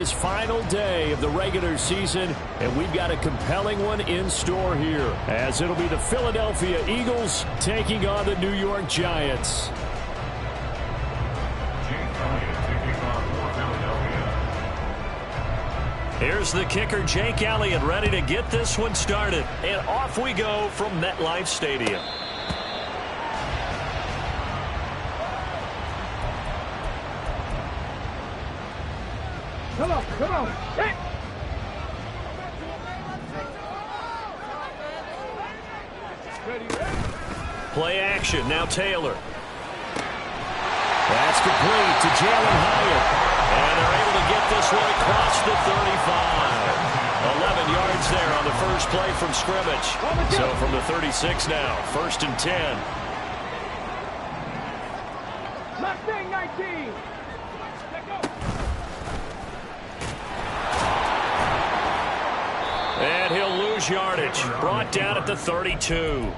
This final day of the regular season, and we've got a compelling one in store here, as it'll be the Philadelphia Eagles taking on the New York Giants. Here's the kicker, Jake Elliott, ready to get this one started. And off we go from MetLife Stadium. Come on, come on. Hey. Play action, now Taylor. That's complete to Jalen Hyatt. And they're able to get this one across the 35. 11 yards there on the first play from scrimmage. So from the 36 now, 1st and 10. Mustang 19. And he'll lose yardage. Brought down at the 32.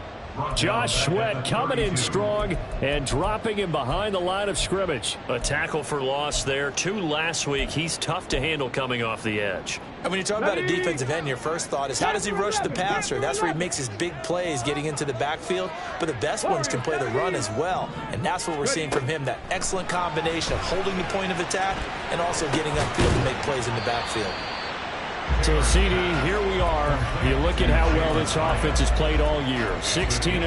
Josh Sweat coming in strong and dropping him behind the line of scrimmage. A tackle for loss there. 2 last week. He's tough to handle coming off the edge. And when you talk about a defensive end, your first thought is, how does he rush the passer? That's where he makes his big plays getting into the backfield. But the best ones can play the run as well. And that's what we're seeing from him, that excellent combination of holding the point of attack and also getting upfield to make plays in the backfield. So, CD, here we are. You look at how well this offense has played all year, 16-0.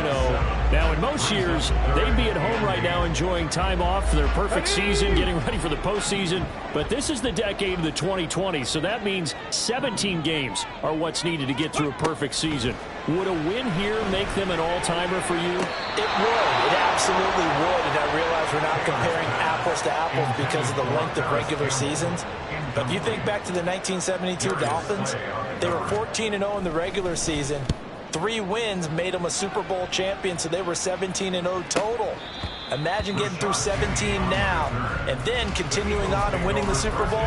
Now, in most years, they'd be at home right now enjoying time off for their perfect season, getting ready for the postseason. But this is the decade of the 2020s, so that means 17 games are what's needed to get through a perfect season. Would a win here make them an all-timer for you? It would. It absolutely would. And I realize we're not comparing apples to apples because of the length of regular seasons. But if you think back to the 1972 Dolphins, they were 14-0 in the regular season. 3 wins made them a Super Bowl champion, so they were 17-0 total. Imagine getting through 17 now and then continuing on and winning the Super Bowl.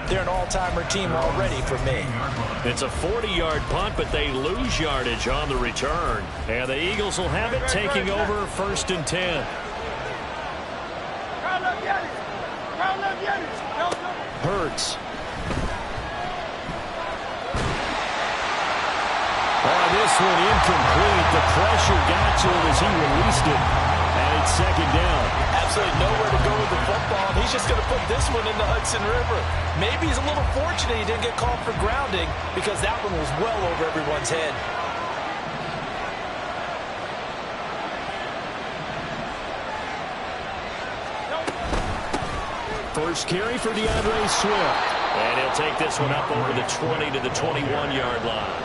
They're an all-timer team already for me. It's a 40-yard punt, but they lose yardage on the return. And the Eagles will have it, taking over 1st and 10. Hurts. Oh, this one incomplete. The pressure got to him as he released it. And it's 2nd down. Absolutely nowhere to go with the football. He's just going to put this one in the Hudson River. Maybe he's a little fortunate he didn't get called for grounding because that one was well over everyone's head. First carry for DeAndre Swift. And he'll take this one up over the 20 to the 21-yard line.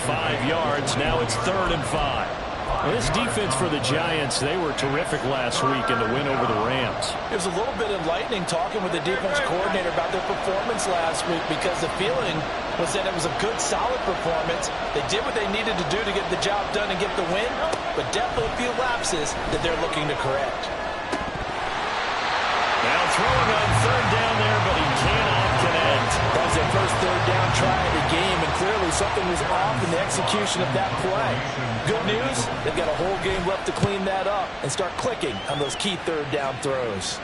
5 yards. Now it's 3rd and 5. This defense for the Giants, they were terrific last week in the win over the Rams. It was a little bit enlightening talking with the defense coordinator about their performance last week because the feeling was that it was a good, solid performance. They did what they needed to do to get the job done and get the win, but definitely a few lapses that they're looking to correct. Now throwing on 3rd down there, but he cannot connect. That was their first 3rd down try of the game, and clearly something was off in the execution of that play. Good news, they've got a whole game left to clean that up and start clicking on those key 3rd down throws.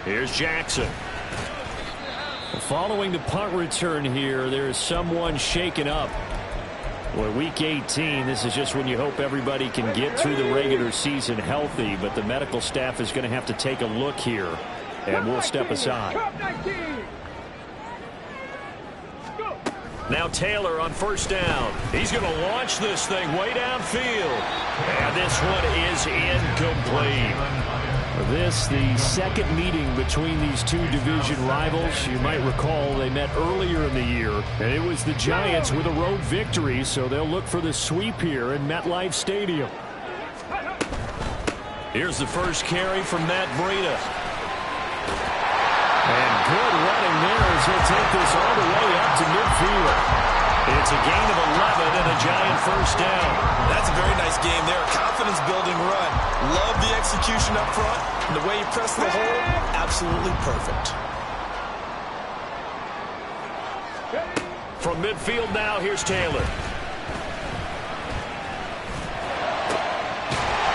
Here's Jackson. Following the punt return here, there is someone shaken up. Well, week 18, this is just when you hope everybody can get through the regular season healthy, but the medical staff is going to have to take a look here, and we'll step aside. Now Taylor on 1st down. He's going to launch this thing way downfield. And this one is incomplete. This, the 2nd meeting between these 2 division rivals. You might recall they met earlier in the year, and it was the Giants with a road victory, so they'll look for the sweep here in MetLife Stadium. Here's the first carry from Matt Breida. And good running there as he'll take this all the way up to midfield. It's a gain of 11 and a Giant 1st down. That's a very nice game there. A confidence-building run. Love the execution up front. And the way he pressed the hole, absolutely perfect. From midfield now, here's Taylor.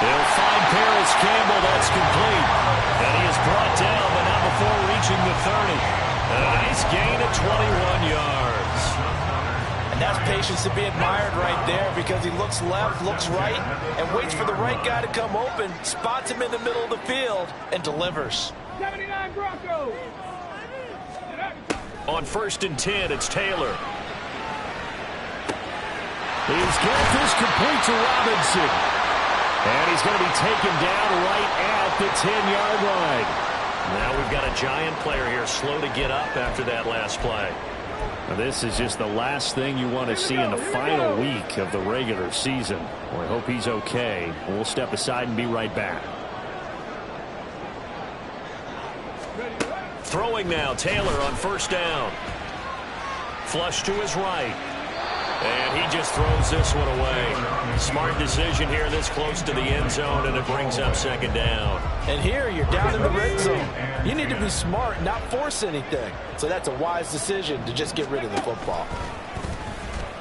They'll find Paris Campbell. That's complete. And he is brought down, but not before reaching the 30. A nice gain of 21 yards. And that's patience to be admired right there, because he looks left, looks right, and waits for the right guy to come open, spots him in the middle of the field, and delivers. 79 Broncos. On 1st and 10, it's Taylor. He's got this complete to Robinson. And he's going to be taken down right at the 10-yard line. Now we've got a giant player here, slow to get up after that last play. Now this is just the last thing you want to see in the final week of the regular season. Well, I hope he's okay. We'll step aside and be right back. Throwing now, Taylor on 1st down. Flush to his right. And he just throws this one away. Smart decision here this close to the end zone, and it brings up 2nd down. And here you're down in the red zone. You need to be smart, not force anything. So that's a wise decision to just get rid of the football.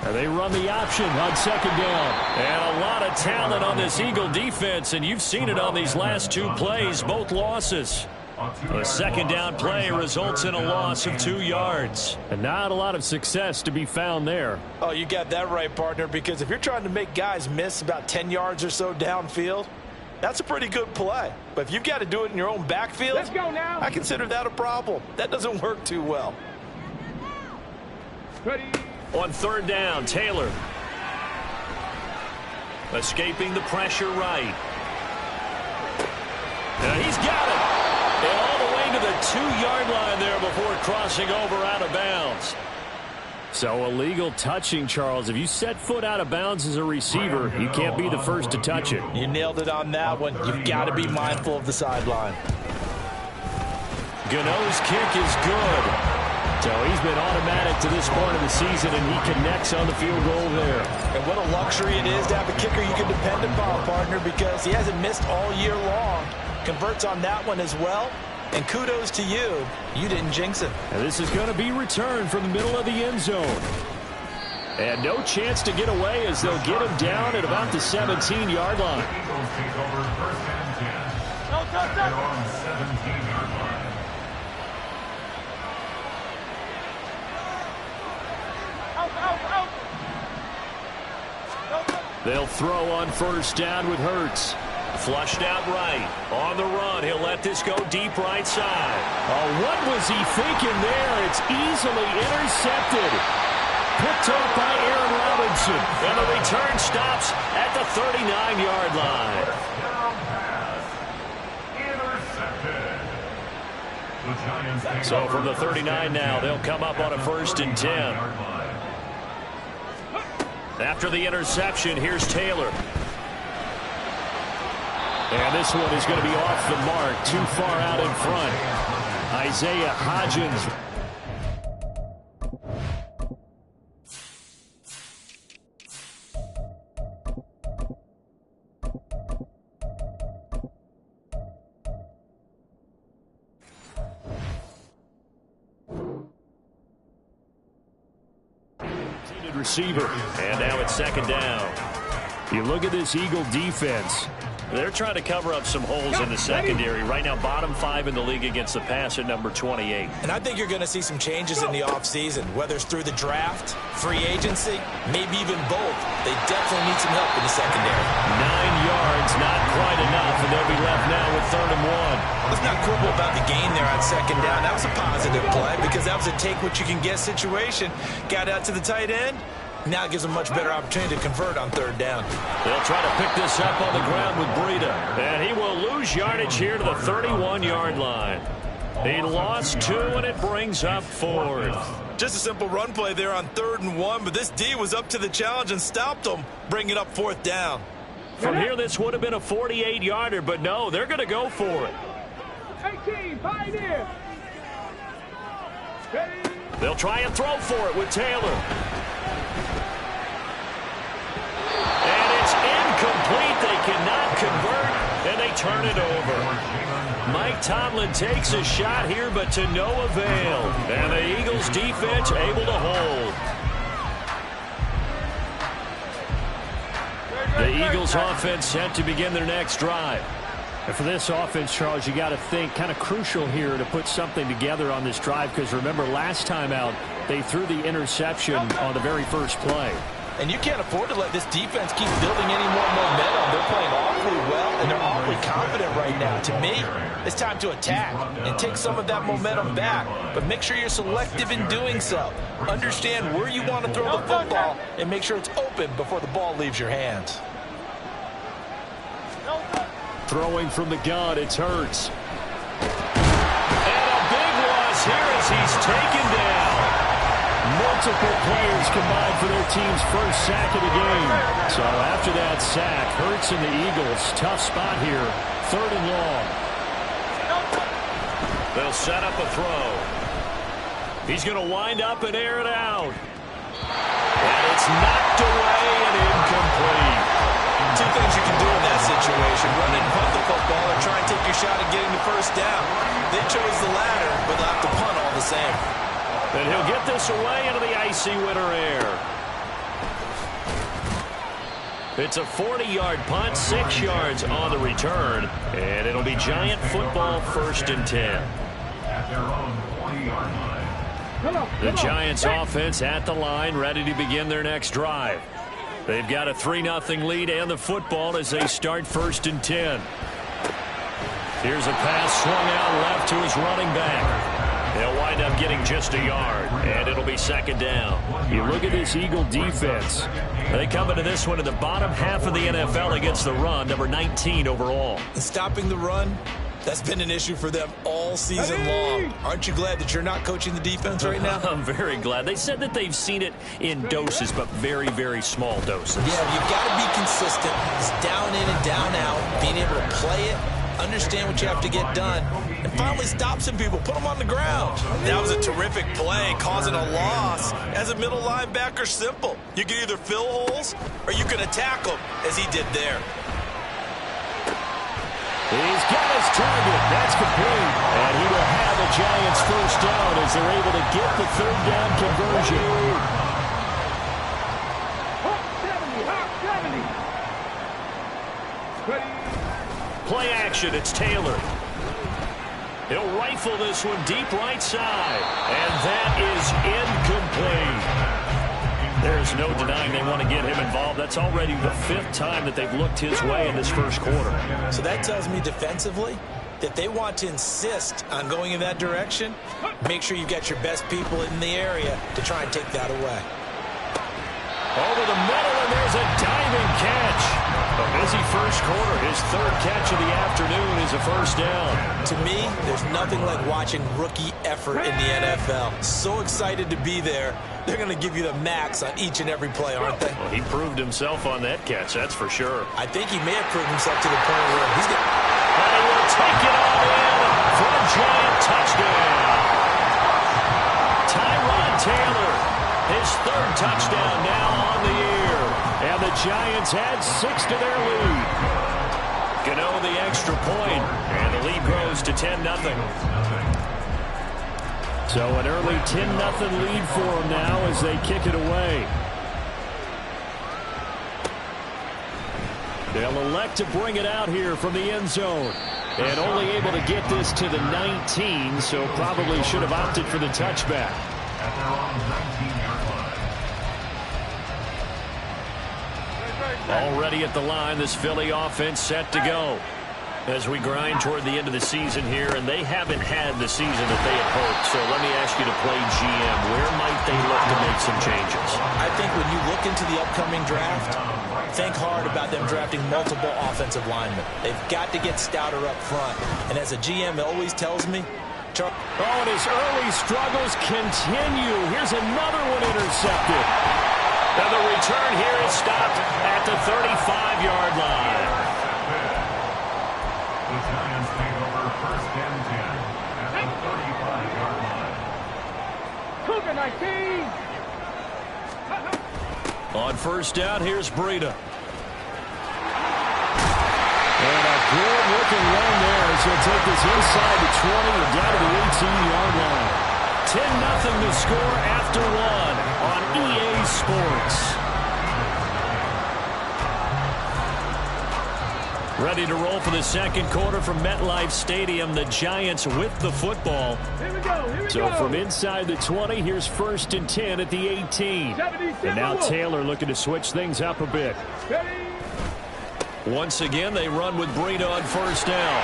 And they run the option on 2nd down. And a lot of talent on this Eagle defense, and you've seen it on these last 2 plays, both losses. A 2nd down play results in a loss of 2 yards. And not a lot of success to be found there. Oh, you got that right, partner, because if you're trying to make guys miss about 10 yards or so downfield, that's a pretty good play. But if you've got to do it in your own backfield, let's go now. I consider that a problem. That doesn't work too well. Ready. On 3rd down, Taylor. Escaping the pressure right. And he's got it. And all the way to the 2-yard line there before crossing over out of bounds. So illegal touching, Charles. If you set foot out of bounds as a receiver, you can't be the first to touch it. You nailed it on that one. You've got to be mindful of the sideline. Gano's kick is good. So he's been automatic to this point of the season, and he connects on the field goal there. And what a luxury it is to have a kicker you can depend upon, partner, because he hasn't missed all year long. Converts on that one as well. And kudos to you. You didn't jinx him. And this is going to be returned from the middle of the end zone. And no chance to get away as they'll get him down at about the 17-yard line. They'll throw on 1st down with Hurts. Flushed out right. On the run, he'll let this go deep right side. Oh, what was he thinking there? It's easily intercepted. Picked off by Aaron Robinson. And the return stops at the 39-yard line. So from the 39 now, they'll come up on a 1st and 10. After the interception, here's Taylor. And this one is going to be off the mark, too far out in front. Isaiah Hodgins. Receiver. And now it's 2nd down. You look at this Eagle defense. They're trying to cover up some holes in the secondary. Right now, bottom 5 in the league against the pass at number 28. And I think you're going to see some changes in the offseason, whether it's through the draft, free agency, maybe even both. They definitely need some help in the secondary. 9 yards, not quite enough, and they'll be left now with 3rd and 1. Let's not quibble about the gain there on 2nd down. That was a positive play because that was a take-what-you-can-get situation. Got out to the tight end. Now it gives them a much better opportunity to convert on 3rd down. They'll try to pick this up on the ground with Breida. And he will lose yardage here to the 31-yard line. He lost 2, and it brings up 4th. Just a simple run play there on 3rd and 1, but this D was up to the challenge and stopped them, bringing up 4th down. From here, this would have been a 48-yarder, but no, they're going to go for it. 18, Pioneer. They'll try and throw for it with Taylor. And it's incomplete. They cannot convert, and they turn it over. Mike Tomlin takes a shot here, but to no avail. And the Eagles defense able to hold. The Eagles offense set to begin their next drive. And for this offense, Charles, you got to think kind of crucial here to put something together on this drive, because remember last time out they threw the interception on the very first play. And you can't afford to let this defense keep building any more momentum. They're playing awfully well, and they're awfully confident right now. To me, it's time to attack and take some of that momentum back. But make sure you're selective in doing so. Understand where you want to throw the football and make sure it's open before the ball leaves your hands. Throwing from the gun, it's Hurts. And a big loss here as he's taken down. Multiple players combined for their team's first sack of the game. So after that sack, Hurts and the Eagles, tough spot here, 3rd and long. They'll set up a throw. He's going to wind up and air it out. And it's knocked away and incomplete. Two things you can do in that situation: run and punt the football, or try and take your shot at getting the first down. They chose the latter, but they'll have to punt all the same. And he'll get this away into the icy winter air. It's a 40-yard punt, 6 yards on the return, and it'll be Giant football, 1st and 10. The Giants offense at the line, ready to begin their next drive. They've got a 3-0 lead and the football as they start 1st and 10. Here's a pass swung out left to his running back. They'll wind up getting just a yard, and it'll be 2nd down. You look at this Eagle defense. They come into this one in the bottom half of the NFL against the run, number 19 overall. And stopping the run, that's been an issue for them all season long. Aren't you glad that you're not coaching the defense right now? I'm very glad. They said that they've seen it in doses, but very, very small doses. Yeah, you've got to be consistent. It's down in and down out, being able to play it, understand what you have to get done, and finally stop some people, put them on the ground. That was a terrific play, causing a loss. As a middle linebacker, simple. You can either fill holes or you can attack them, as he did there. He's got his target. That's complete. And he will have the Giants first down as they're able to get the 3rd down conversion. Play action. It's Taylor. He'll rifle this one deep right side. And that is incomplete. There's no denying they want to get him involved. That's already the 5th time that they've looked his way in this first quarter. So that tells me defensively that they want to insist on going in that direction. Make sure you've got your best people in the area to try and take that away. Over the middle, and there's a diving catch. A busy first quarter. His 3rd catch of the afternoon is a first down. To me, there's nothing like watching rookie effort in the NFL. So excited to be there. They're going to give you the max on each and every play, aren't they? Well, he proved himself on that catch, that's for sure. I think he may have proved himself to the point where he's going to... And he will take it all in for a Giant touchdown. Tyrod Taylor, his 3rd touchdown now on the year. And the Giants add 6 to their lead. Gano the extra point, and the lead grows to 10-0. So an early 10-0 lead for them now as they kick it away. They'll elect to bring it out here from the end zone. And only able to get this to the 19, so probably should have opted for the touchback. Already at the line, this Philly offense set to go as we grind toward the end of the season here, and they haven't had the season that they had hoped. So let me ask you to play GM. Where might they look to make some changes? I think when you look into the upcoming draft, think hard about them drafting multiple offensive linemen. They've got to get stouter up front. And as a GM, it always tells me, and his early struggles continue. Here's another one intercepted. And the return here is stopped at the 35-yard line. The Giants take over 1st and 10 at the 35-yard line. Cougar 19. On 1st down, here's Breida. And a good-looking run there as he'll take this inside the 20 and down to the 18-yard line. 10-0 the score after 1 on EA Sports. Ready to roll for the second quarter from MetLife Stadium. The Giants with the football. Here we go. So from inside the 20, here's 1st and 10 at the 18. And now Taylor looking to switch things up a bit. Once again, they run with Breida on 1st down.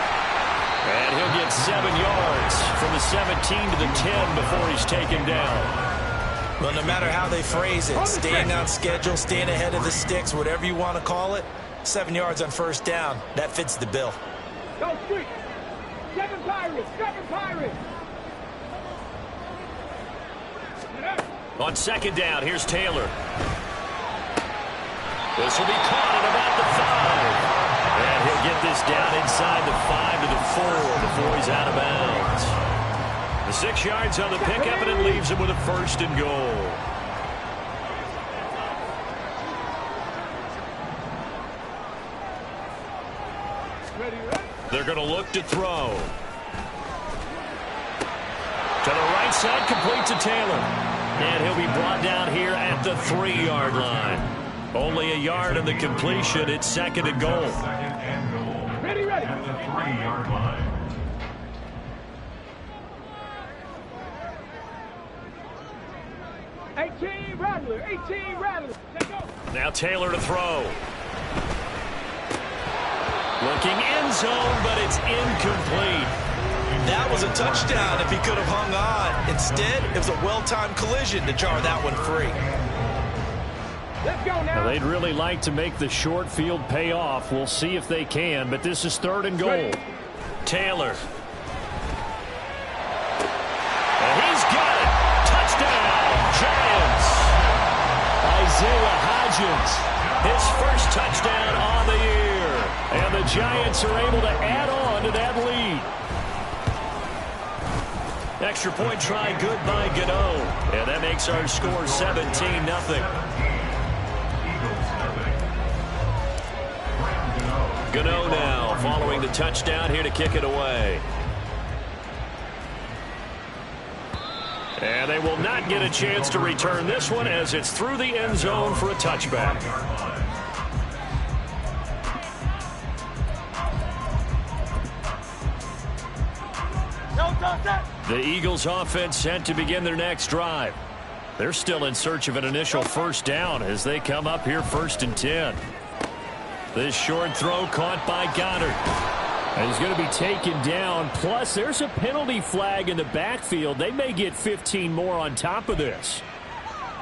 And he'll get 7 yards from the 17 to the 10 before he's taken down. Well, no matter how they phrase it, staying on schedule, staying ahead of the sticks, whatever you want to call it, 7 yards on 1st down, that fits the bill. Go street. 7 Pirates. 7 Pirates. On 2nd down, here's Taylor. This will be caught at about the 5. And he'll get this down inside the 5 to the 4 before he's out of bounds. The 6 yards on the pickup, and it leaves him with a 1st and goal. They're going to look to throw. To the right side, complete to Taylor. And he'll be brought down here at the 3-yard line. Only a yard on the completion. It's 2nd and goal. Ready. At the 3-yard line. Rattler. Let's go. Now Taylor to throw. Looking end zone, but it's incomplete. That was a touchdown if he could have hung on. Instead, it was a well-timed collision to jar that one free. Let's go now. Now, they'd really like to make the short field pay off. We'll see if they can, but this is 3rd and goal. Taylor. And he's got it. Touchdown, Giants. Isaiah Hodgins, his first touchdown on the year. And the Giants are able to add on to that lead. Extra point try good by Gano. And that makes our score 17-0. Gano now following the touchdown here to kick it away. And they will not get a chance to return this one as it's through the end zone for a touchback. The Eagles offense set to begin their next drive. They're still in search of an initial 1st down as they come up here 1st and 10. This short throw caught by Goddard. And he's going to be taken down. Plus, there's a penalty flag in the backfield. They may get 15 more on top of this.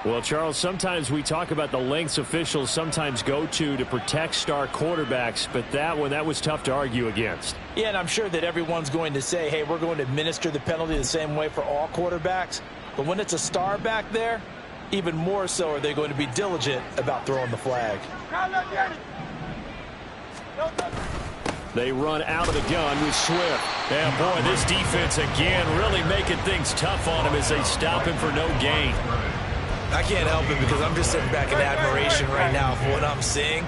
Well, Charles, sometimes we talk about the lengths officials sometimes go to protect star quarterbacks, but that was tough to argue against. Yeah, and I'm sure that everyone's going to say, hey, we're going to administer the penalty the same way for all quarterbacks. But when it's a star back there, even more so are they going to be diligent about throwing the flag. They run out of the gun with Swift. And, boy, this defense again really making things tough on him as they stop him for no gain. I can't help it because I'm just sitting back in admiration right now for what I'm seeing.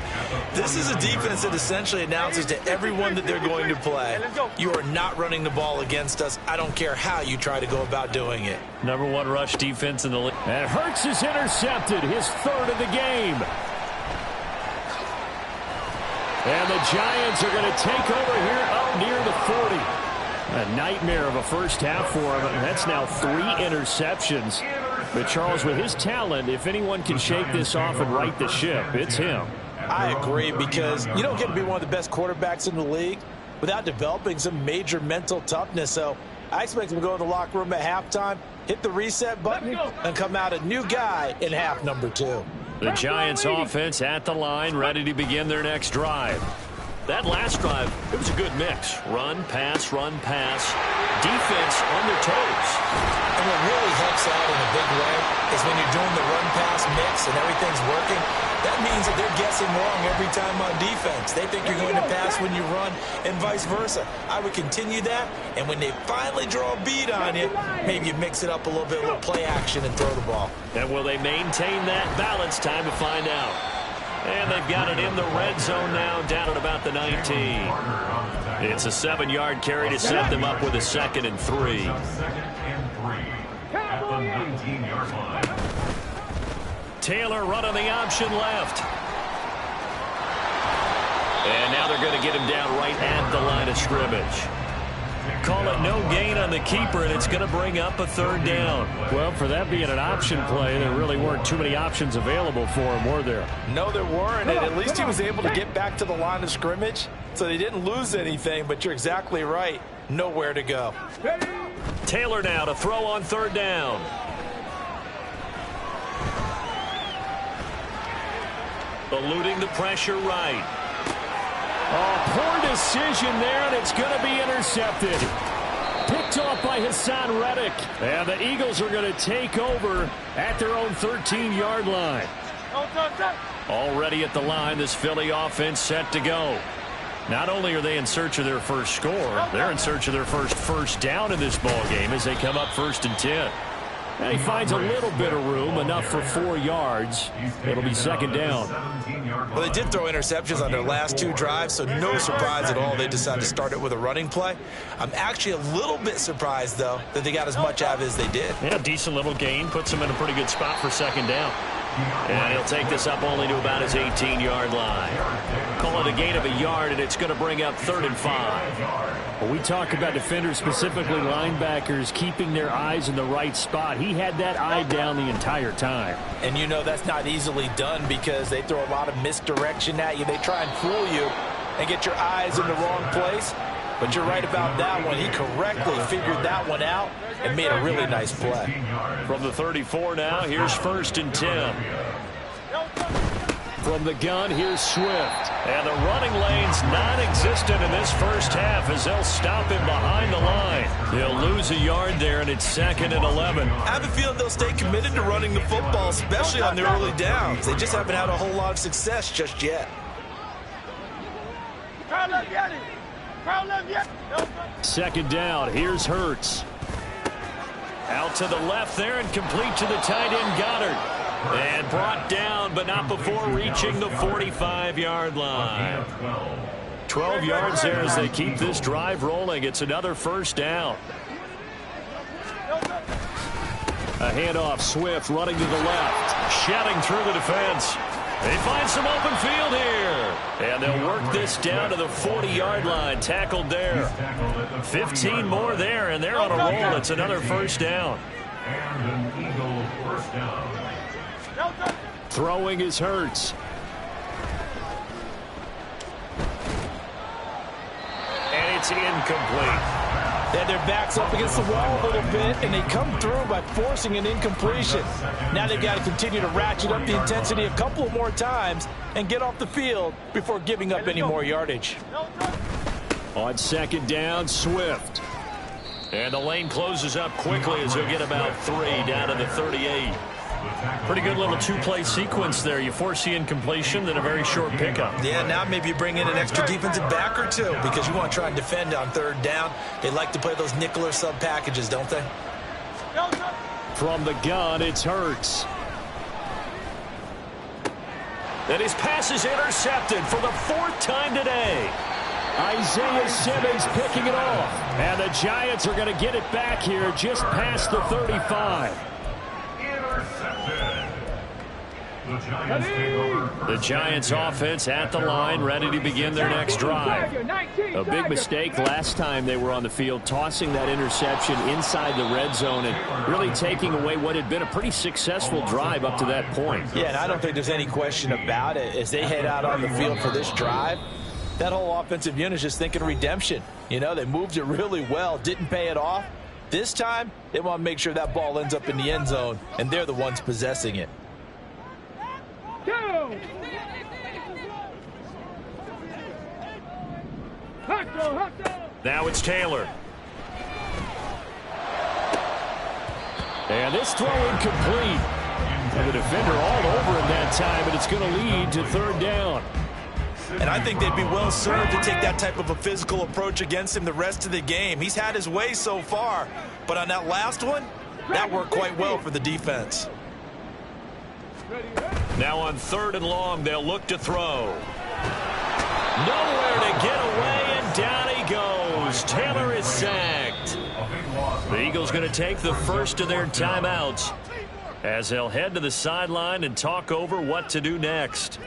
This is a defense that essentially announces to everyone that they're going to play, you are not running the ball against us. I don't care how you try to go about doing it. #1 rush defense in the league. And Hurts is intercepted, his 3rd of the game. And the Giants are going to take over here up near the 40. A nightmare of a first half for him. That's now 3 interceptions. But Charles, with his talent, if anyone can shake this off and right the ship, it's him. I agree, because you don't get to be one of the best quarterbacks in the league without developing some major mental toughness. So I expect him to go to the locker room at halftime, hit the reset button, and come out a new guy in half number 2. The Giants offense at the line, ready to begin their next drive. That last drive, it was a good mix. Run, pass, defense on their toes. And what really helps out in a big way is when you're doing the run-pass mix and everything's working, that means that they're guessing wrong every time on defense. They think you're going to pass when you run and vice versa. I would continue that, and when they finally draw a bead on you, maybe you mix it up a little bit, a little play action and throw the ball. And will they maintain that balance? Time to find out. And they've got it in the red zone now, down at about the 19. It's a 7-yard carry to set them up with a 2nd and 3. At the 19-yard line. Taylor running the option left. And now they're going to get him down right at the line of scrimmage. Call it no gain on the keeper, and it's going to bring up a third down. Well, for that being an option play, there really weren't too many options available for him, were there? No, there weren't, and at least he was able to get back to the line of scrimmage, so they didn't lose anything, but you're exactly right. Nowhere to go. Taylor now to throw on third down. Eluding the pressure right. Oh, poor decision there, and it's going to be intercepted. Picked off by Hassan Reddick. And the Eagles are going to take over at their own 13-yard line. Already at the line, this Philly offense set to go. Not only are they in search of their first score, they're in search of their first down in this ball game as they come up 1st and 10. And he finds a little bit of room, enough for 4 yards. It'll be 2nd down. Well, they did throw interceptions on their last 2 drives, so no surprise at all they decided to start it with a running play. I'm actually a little bit surprised, though, that they got as much out of it as they did. Yeah, decent little gain. Puts them in a pretty good spot for 2nd down. And he'll take this up only to about his 18-yard line. Call it a gain of a yard, and it's going to bring up 3rd and 5. Well, we talk about defenders, specifically linebackers, keeping their eyes in the right spot. He had that eye down the entire time. And you know that's not easily done because they throw a lot of misdirection at you. They try and fool you and get your eyes in the wrong place. But you're right about that one. He correctly figured that one out and made a really nice play. From the 34 now, here's 1st and 10. From the gun, here's Swift. And the running lane's non-existent in this first half as they'll stop him behind the line. They'll lose a yard there, and it's 2nd and 11. I have a feeling they'll stay committed to running the football, especially on the early downs. They just haven't had a whole lot of success just yet. 2nd down, here's Hurts. Out to the left there and complete to the tight end Goddard. And brought down, but not before reaching the 45-yard line. 12 yards there as they keep this drive rolling. It's another 1st down. A handoff, Swift running to the left. Shouting through the defense. They find some open field here. And they'll work this down to the 40-yard line. Tackled there. 15 more there, and they're on a roll. It's another 1st down. And an Eagle 1st down. Throwing is Hurts. And it's incomplete. They had their backs up against the wall a little bit, and they come through by forcing an incompletion. Now they've got to continue to ratchet up the intensity a couple more times and get off the field before giving up any more yardage. On 2nd down, Swift. And the lane closes up quickly as he'll get about 3 down to the 38. Pretty good little 2-play sequence there. You force the incompletion, then a very short pickup. Yeah, now maybe you bring in an extra defensive back or 2 because you want to try and defend on 3rd down. They like to play those nickel or sub packages, don't they? From the gun, it's Hurts. And his pass is intercepted for the 4th time today. Isaiah Simmons picking it off. And the Giants are going to get it back here just past the 35. The Giants offense at the line, ready to begin their next drive. A big mistake last time they were on the field, tossing that interception inside the red zone and really taking away what had been a pretty successful drive up to that point. Yeah, and I don't think there's any question about it. As they head out on the field for this drive, that whole offensive unit is just thinking redemption. You know, they moved it really well, didn't pay it off. This time, they want to make sure that ball ends up in the end zone, and they're the ones possessing it. Now it's Taylor. And this throw incomplete. And the defender all over him that time, but it's going to lead to 3rd down. And I think they'd be well served to take that type of a physical approach against him the rest of the game. He's had his way so far, but on that last one, that worked quite well for the defense. Now on 3rd and long, they'll look to throw. Nowhere to get away, and down he goes. Taylor is sacked. The Eagles going to take the first of their timeouts as they'll head to the sideline and talk over what to do next.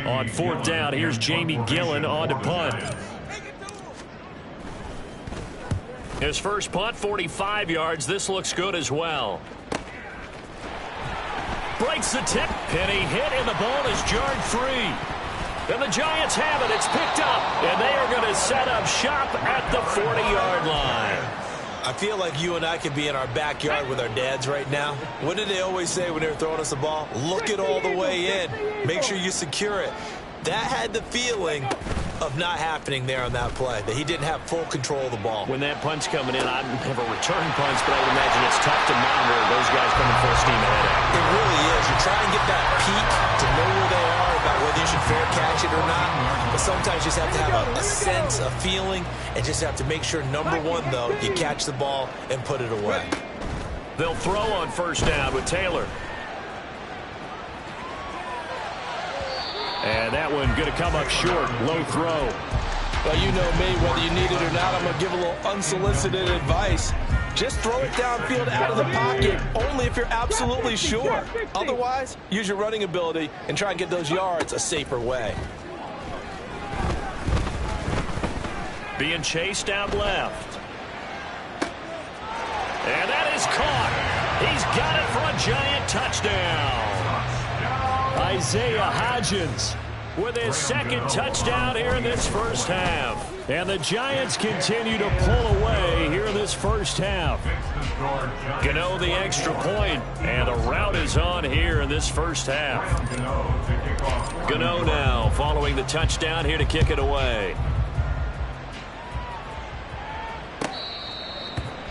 On fourth down, here's Jamie Gillen on to punt. His first punt, 45 yards. This looks good as well. Breaks the tip. Penny hit, and the ball is jarred free. And the Giants have it. It's picked up. And they are going to set up shop at the 40-yard line. I feel like you and I could be in our backyard with our dads right now. What did they always say when they were throwing us the ball? Look it all the way in. Make sure you secure it. That had the feeling of not happening there on that play, that he didn't have full control of the ball. When that punt's coming in, I never return punts, but I would imagine it's tough to monitor those guys coming full steam ahead. It really is. You try and get that peek to know where they are, about whether you should fair catch it or not. But sometimes you just have to have a sense, a feeling, and just have to make sure, number one, though, you catch the ball and put it away. They'll throw on first down with Taylor. And that one going to come up short. Low throw. Well, you know me. Whether you need it or not, I'm going to give a little unsolicited advice. Just throw it downfield out of the pocket, only if you're absolutely sure. Otherwise, use your running ability and try and get those yards a safer way. Being chased out left. And that is caught. He's got it for a Giant touchdown. Isaiah Hodgins with his second touchdown here in this first half. And the Giants continue to pull away here in this first half. Gano the extra point, and the route is on here in this first half. Gano now following the touchdown here to kick it away.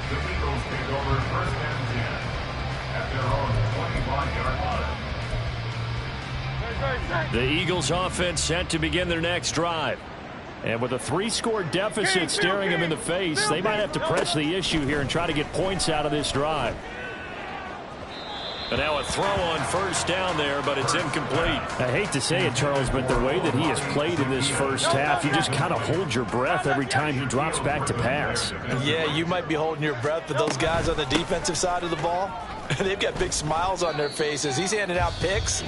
The Eagles take over first and 10 at their own 25-yard line. The Eagles offense set to begin their next drive. And with a 3-score deficit staring them in the face, they might have to press the issue here and try to get points out of this drive. And now a throw on first down there, but it's incomplete. I hate to say it, Charles, but the way that he has played in this first half, you just kind of hold your breath every time he drops back to pass. Yeah, you might be holding your breath, but those guys on the defensive side of the ball, they've got big smiles on their faces. He's handing out picks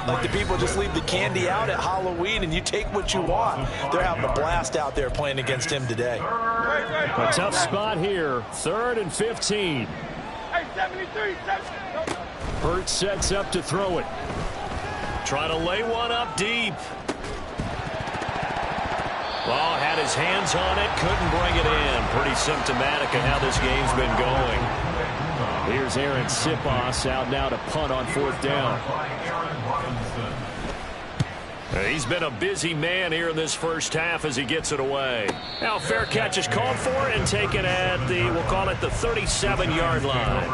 like the people just leave the candy out at Halloween and you take what you want. They're having a blast out there playing against him today. A tough spot here, 3rd and 15. Hey, 73, 73. Hurt sets up to throw it. Trying to lay one up deep. Well, had his hands on it, couldn't bring it in. Pretty symptomatic of how this game's been going. Here's Aaron Sipos out now to punt on 4th down. He's been a busy man here in this first half as he gets it away. Now fair catch is called for and taken at the, we'll call it the 37-yard line.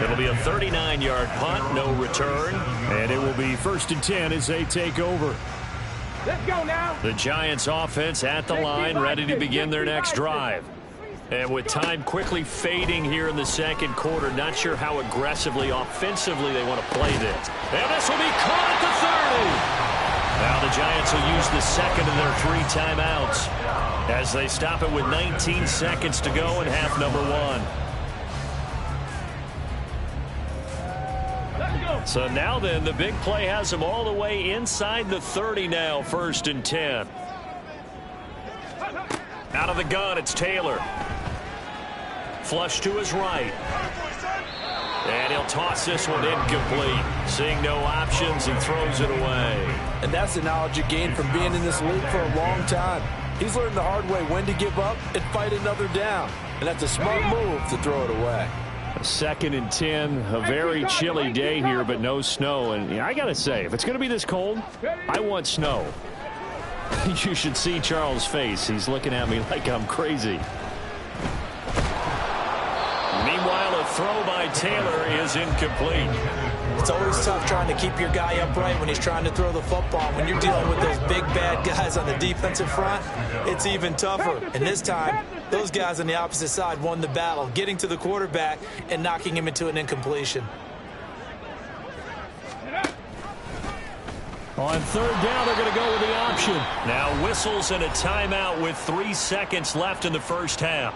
It'll be a 39-yard punt, no return. And it will be 1st and 10 as they take over. Let's go now. The Giants offense at the line, ready to begin their next drive. And with time quickly fading here in the second quarter, not sure how aggressively, offensively they want to play this. And this will be caught at the 30. Now the Giants will use the second of their 3 timeouts as they stop it with 19 seconds to go in half number 1. So now then, the big play has them all the way inside the 30 now, 1st and 10. Out of the gun, it's Taylor. Flush to his right. And he'll toss this one incomplete. Seeing no options, he throws it away. And that's the knowledge you gain from being in this league for a long time. He's learned the hard way when to give up and fight another down. And that's a smart move to throw it away. 2nd and 10, a very chilly day here, but no snow. And I got to say, if it's going to be this cold, I want snow. You should see Charles' face. He's looking at me like I'm crazy. Meanwhile, a throw by Taylor is incomplete. It's always tough trying to keep your guy upright when he's trying to throw the football. When you're dealing with those big, bad guys on the defensive front, it's even tougher. And this time, those guys on the opposite side won the battle, getting to the quarterback and knocking him into an incompletion. On 3rd down, they're going to go with the option. Now whistles and a timeout with 3 seconds left in the first half.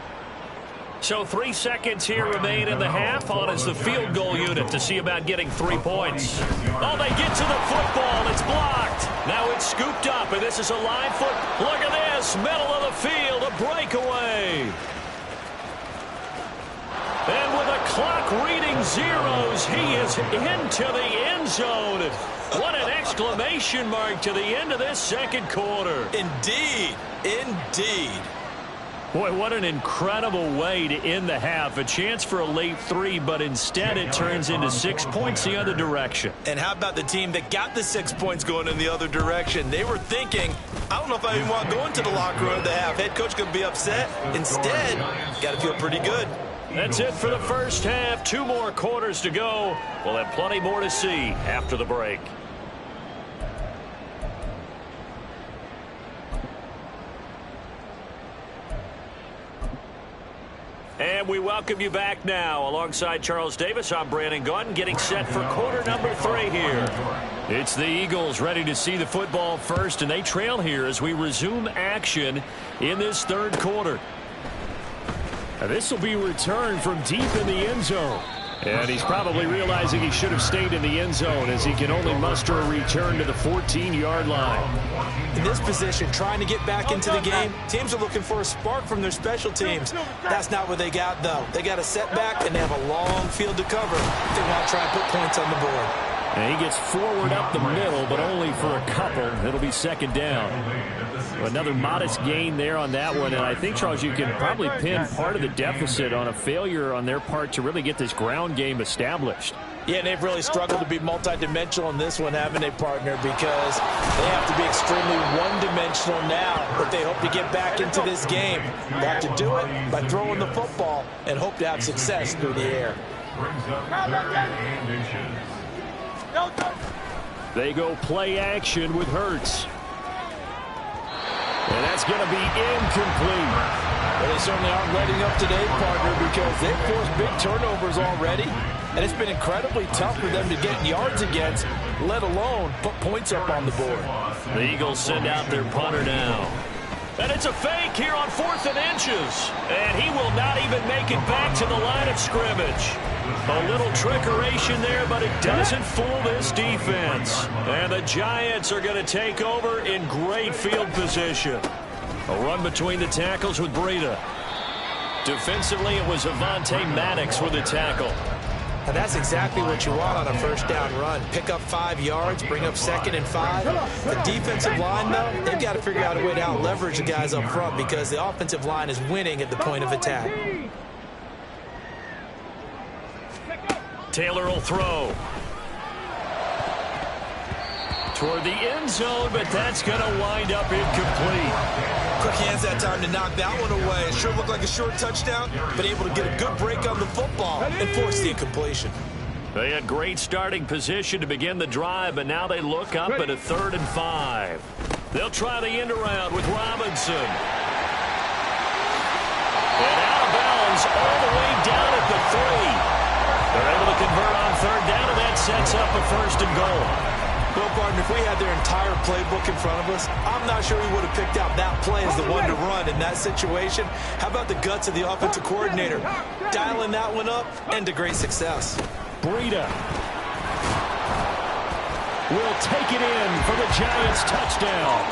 So 3 seconds here remain in the half. On is the field goal unit to see about getting 3 points. Oh, they get to the football. It's blocked. Now it's scooped up, and this is a live foot. Look at this. Middle of the field, a breakaway. And with the clock reading zeros, he is into the end zone. What an exclamation mark to the end of this second quarter. Indeed. Indeed. Boy, what an incredible way to end the half. A chance for a late 3, but instead it turns into 6 points the other direction. And how about the team that got the 6 points going in the other direction? They were thinking, I don't know if I even want to go into the locker room at the half. Head coach going to be upset. Instead, got to feel pretty good. That's it for the first half. 2 more quarters to go. We'll have plenty more to see after the break. And we welcome you back now. Alongside Charles Davis, I'm Brandon Gaudin, getting set for quarter number 3 here. It's the Eagles ready to see the football first, and they trail here as we resume action in this third quarter. Now, this will be returned from deep in the end zone. And he's probably realizing he should have stayed in the end zone as he can only muster a return to the 14-yard line. In this position, trying to get back into the game, teams are looking for a spark from their special teams. That's not what they got, though. They got a setback, and they have a long field to cover if they want to try and put points on the board. And he gets forward up the middle, but only for a couple. It'll be second down. Another modest gain there on that one, and I think, Charles, you can probably pin part of the deficit on a failure on their part to really get this ground game established. Yeah, and they've really struggled to be multidimensional in this one, haven't they, partner? Because they have to be extremely one-dimensional now if they hope to get back into this game. They have to do it by throwing the football and hope to have success through the air. They go play action with Hurts. And that's going to be incomplete. Well, they certainly aren't letting up today, partner, because they've forced big turnovers already. And it's been incredibly tough for them to get yards against, let alone put points up on the board. The Eagles send out their punter now. And it's a fake here on 4th and inches. And he will not even make it back to the line of scrimmage. A little trickeration there, but it doesn't fool this defense. And the Giants are going to take over in great field position. A run between the tackles with Breida. Defensively, it was Avonte Maddox with the tackle. And that's exactly what you want on a first down run. Pick up 5 yards, bring up 2nd and 5. The defensive line, though, they've got to figure out a way to out-leverage the guys up front because the offensive line is winning at the point of attack. Taylor will throw. Toward the end zone, but that's going to wind up incomplete. Quick hands that time to knock that one away. It sure looked like a short touchdown, but able to get a good break on the football and force the incompletion. They had great starting position to begin the drive, but now they look up at a 3rd and 5. They'll try the end around with Robinson. And out of bounds all the way down at the 3. They're able to convert on 3rd down, and that sets up a 1st and goal. Well, partner, if we had their entire playbook in front of us, I'm not sure we would have picked out that play as the one to run in that situation. How about the guts of the offensive coordinator? Dialing that one up and to great success. Breida will take it in for the Giants touchdown.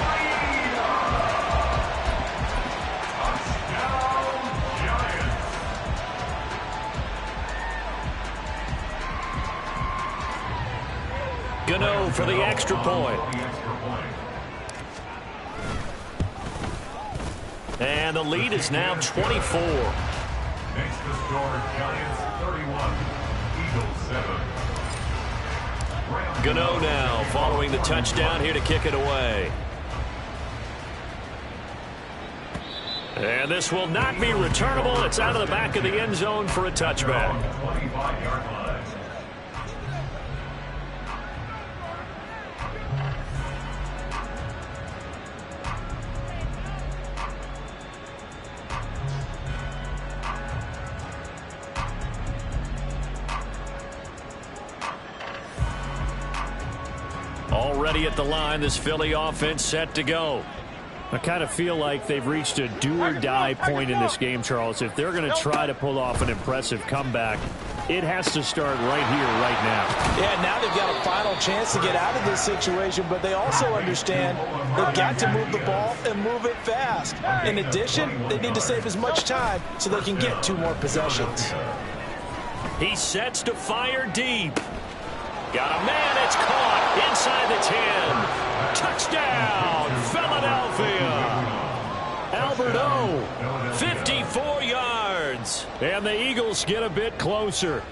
Gano for the extra point. And the lead is now 24. Makes the score Giants 31, Eagles 7. Gano now following the touchdown here to kick it away. And this will not be returnable. It's out of the back of the end zone for a touchback. 25-yard line. Already at the line, this Philly offense set to go. I kind of feel like they've reached a do-or-die point in this game, Charles. If they're going to try to pull off an impressive comeback, it has to start right here, right now. Yeah, now they've got a final chance to get out of this situation, but they also understand they've got to move the ball and move it fast. In addition, they need to save as much time so they can get 2 more possessions. He sets to fire deep. Got a man, it's caught inside the 10. Touchdown, Philadelphia. Albert O, 54 yards. And the Eagles get a bit closer.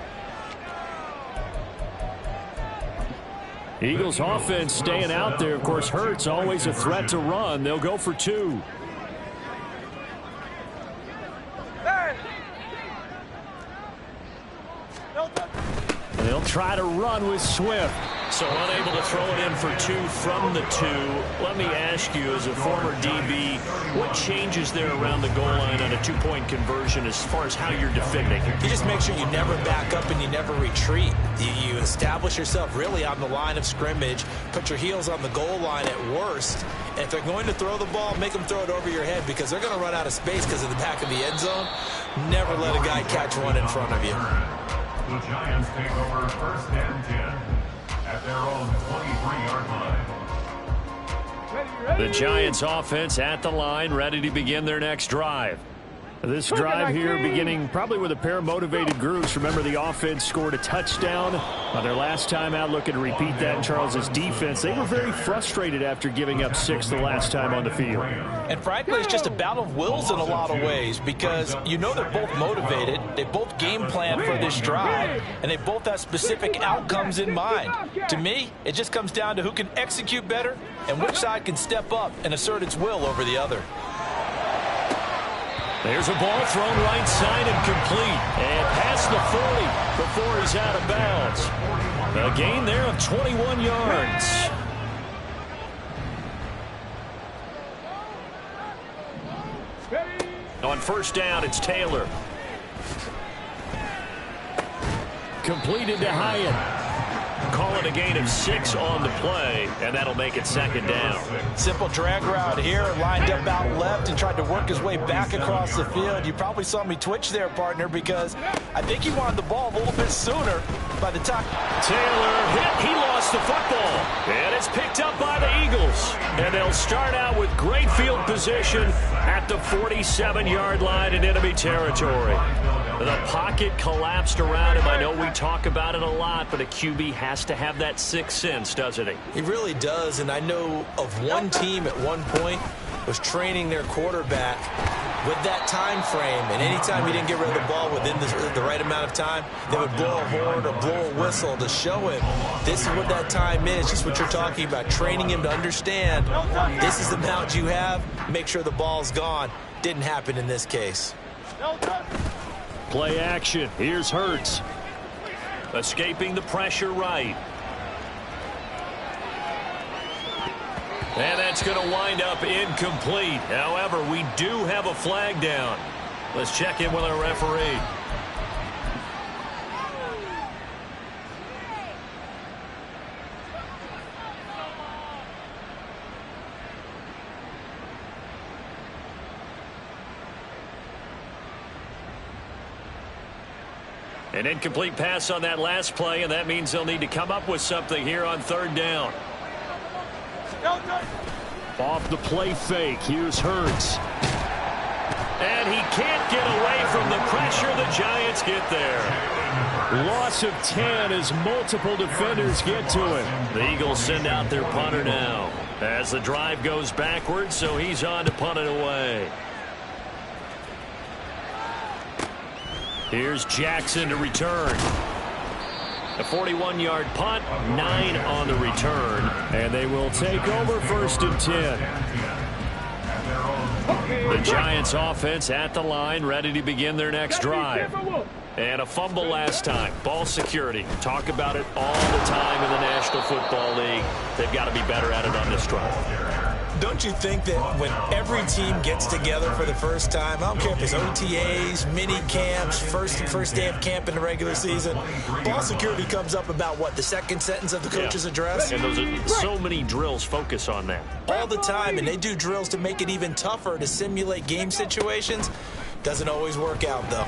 Eagles offense staying out there. Of course, Hurts always a threat to run. They'll go for 2. They'll try to run with Swift. So unable to throw it in for 2 from the 2. Let me ask you, as a former DB, what changes there around the goal line on a 2-point conversion as far as how you're defending? You just make sure you never back up and you never retreat. You establish yourself really on the line of scrimmage, put your heels on the goal line at worst, and if they're going to throw the ball, make them throw it over your head because they're going to run out of space because of the back of the end zone. Never let a guy catch one in front of you. The Giants take over 1st and 10 at their own 23-yard line. The Giants offense at the line, ready to begin their next drive. This drive here beginning probably with a pair of motivated groups. Remember, the offense scored a touchdown on their last time out. Looking to repeat that in Charles's defense. They were very frustrated after giving up 6 the last time on the field. And frankly, it's just a battle of wills in a lot of ways because you know they're both motivated. They both game plan for this drive, and they both have specific outcomes in mind. To me, it just comes down to who can execute better and which side can step up and assert its will over the other. There's a ball thrown right side and complete. And past the 40 before he's out of bounds. A gain there of 21 yards. On 1st down, it's Taylor. Completed to Hyatt. Call it a gain of 6 on the play, and that'll make it 2nd down. Simple drag route here, lined up out left and tried to work his way back across the field. You probably saw me twitch there, partner, because I think he wanted the ball a little bit sooner by the time. Taylor hit. He lost the football. And it's picked up by the Eagles. And they'll start out with great field position at the 47-yard line in enemy territory. The pocket collapsed around him. I know we talk about it a lot, but a QB has to have that 6th sense, doesn't he? He really does, and I know of one team at one point was training their quarterback with that time frame, and anytime he didn't get rid of the ball within the right amount of time, they would blow a horn or blow a whistle to show him this is what that time is, just what you're talking about, training him to understand this is the amount you have, make sure the ball's gone. Didn't happen in this case. Play action. Here's Hurts. Escaping the pressure right. And that's going to wind up incomplete. However, we do have a flag down. Let's check in with our referee. An incomplete pass on that last play, and that means they'll need to come up with something here on 3rd down. Off the play fake, here's Hurts. And he can't get away from the pressure. The Giants get there. Loss of 10 as multiple defenders get to him. The Eagles send out their punter now as the drive goes backwards, so he's on to punt it away. Here's Jackson to return. A 41-yard punt, 9 on the return, and they will take over 1st and 10. The Giants offense at the line, ready to begin their next drive. And a fumble last time. Ball security. Talk about it all the time in the National Football League. They've got to be better at it on this drive. Don't you think that when every team gets together for the first time, I don't care if it's OTAs, mini camps, first day of camp in the regular season, ball security comes up about what, the second sentence of the coach's address? And those are so many drills focus on that. All the time, and they do drills to make it even tougher to simulate game situations. Doesn't always work out, though.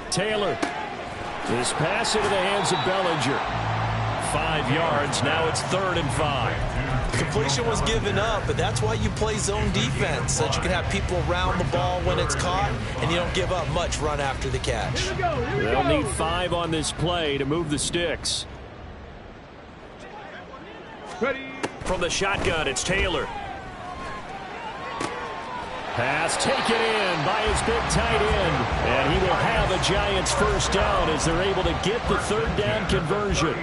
Taylor. This pass into the hands of Bellinger. 5 yards. Now it's 3rd and 5. Completion was given up, but that's why you play zone defense, so that you can have people around the ball when it's caught, and you don't give up much run after the catch. They'll need 5 on this play to move the sticks. Ready. From the shotgun, it's Taylor. Pass taken in by his big tight end. And he will have a Giants first down as they're able to get the 3rd down conversion.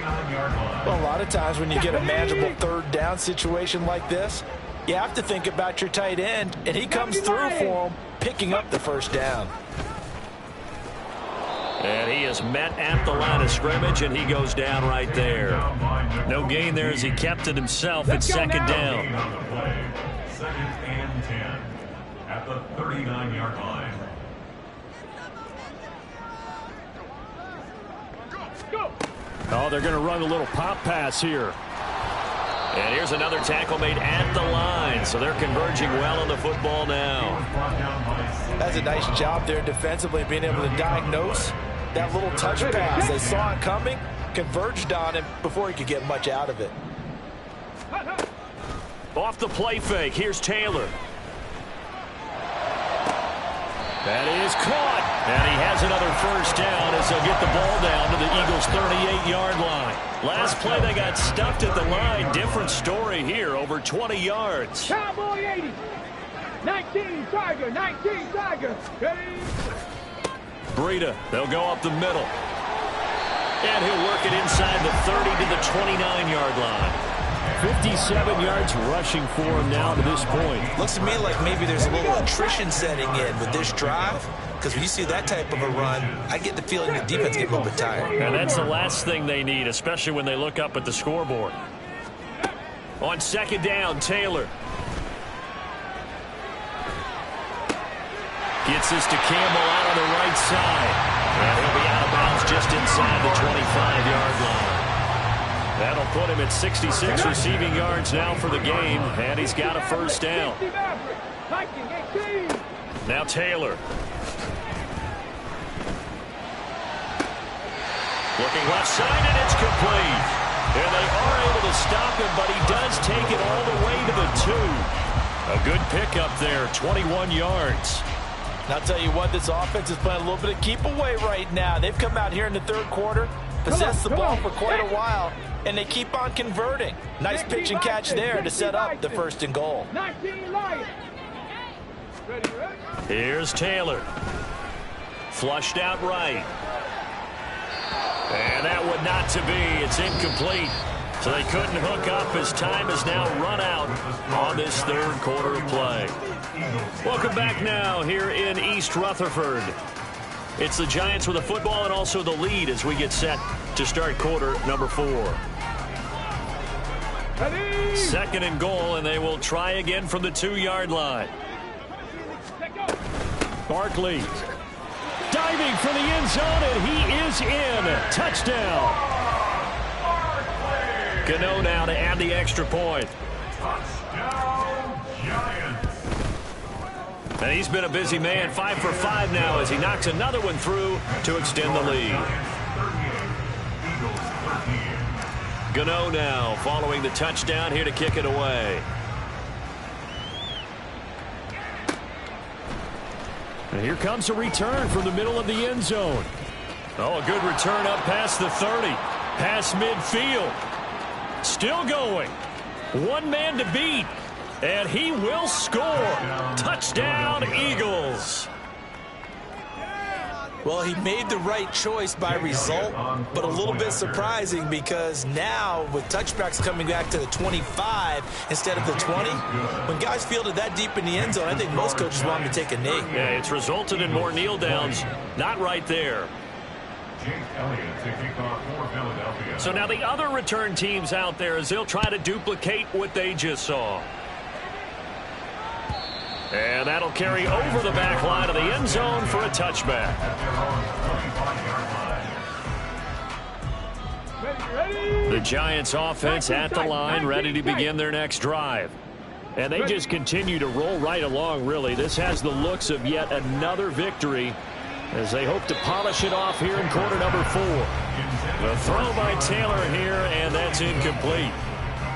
Well, a lot of times when you get a manageable 3rd down situation like this, you have to think about your tight end, and he comes through for him, picking up the 1st down. And he is met at the line of scrimmage, and he goes down right there. No gain there as he kept it himself at 2nd down. 2nd and 10 at the 39-yard line. Oh, they're going to run a little pop pass here. And here's another tackle made at the line. So they're converging well on the football now. That's a nice job there defensively, being able to diagnose that little touch pass. They saw it coming, converged on him before he could get much out of it. Off the play fake, here's Taylor. That is caught. And he has another first down as they'll get the ball down to the Eagles' 38-yard line. Last play, they got stuffed at the line. Different story here, over 20 yards. Cowboy 80. 19 Tiger. 19 Tiger. Ready. Breida, they'll go up the middle. And he'll work it inside the 30 to the 29-yard line. 57 yards rushing for him now to this point. Looks to me like maybe there's a little attrition setting in with this drive, because when you see that type of a run, I get the feeling the defense gets a little bit tired. And that's the last thing they need, especially when they look up at the scoreboard. On 2nd down, Taylor. Gets this to Campbell out on the right side. And he'll be out of bounds just inside the 25-yard line. That'll put him at 66 receiving yards now for the game, and he's got a first down. Now Taylor. Looking left side, and it's complete. And they are able to stop him, but he does take it all the way to the 2. A good pickup there, 21 yards. And I'll tell you what, this offense is playing a little bit of keep away right now. They've come out here in the 3rd quarter, possessed the ball for quite a while, and they keep on converting. Nice pitch and catch there to set up the 1st and goal. 19 Lions. Ready. Here's Taylor. Flushed out right. And that would not to be. It's incomplete. So they couldn't hook up as time is now run out on this 3rd quarter play. Welcome back now here in East Rutherford. It's the Giants with the football and also the lead as we get set to start quarter number 4. Ready. 2nd and goal, and they will try again from the 2-yard line. Barkley diving for the end zone, and he is in. Touchdown. Gano now to add the extra point. Touchdown, Giants. And he's been a busy man, 5 for 5 now as he knocks another one through to extend the lead. Gano now following the touchdown here to kick it away. And here comes a return from the middle of the end zone. Oh, a good return up past the 30. Past midfield. Still going. One man to beat. And he will score. Touchdown, Eagles. Well, he made the right choice by result, but a little bit surprising because now with touchbacks coming back to the 25 instead of the 20, when guys fielded that deep in the end zone, I think most coaches want him to take a knee. Yeah, it's resulted in more kneel downs. Not right there. Jake Elliott to kick off for Philadelphia. So now the other return teams out there as they'll try to duplicate what they just saw. And that'll carry over the back line of the end zone for a touchback. The Giants offense at the line, ready to begin their next drive. And they just continue to roll right along, really. This has the looks of yet another victory as they hope to polish it off here in quarter number 4. The throw by Taylor here, and that's incomplete.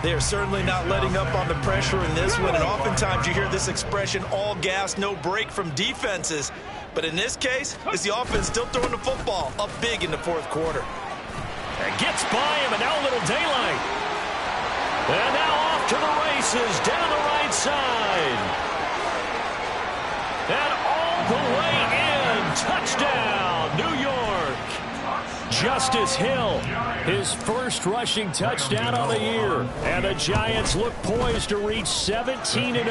They are certainly not letting up on the pressure in this one, and oftentimes you hear this expression, all gas, no break from defenses. But in this case, it's the offense still throwing the football up big in the fourth quarter. And gets by him, and now a little daylight. And now off to the races, down the right side. And all the way in, touchdown, New York. Justice Hill, his first rushing touchdown on the year. And the Giants look poised to reach 17-0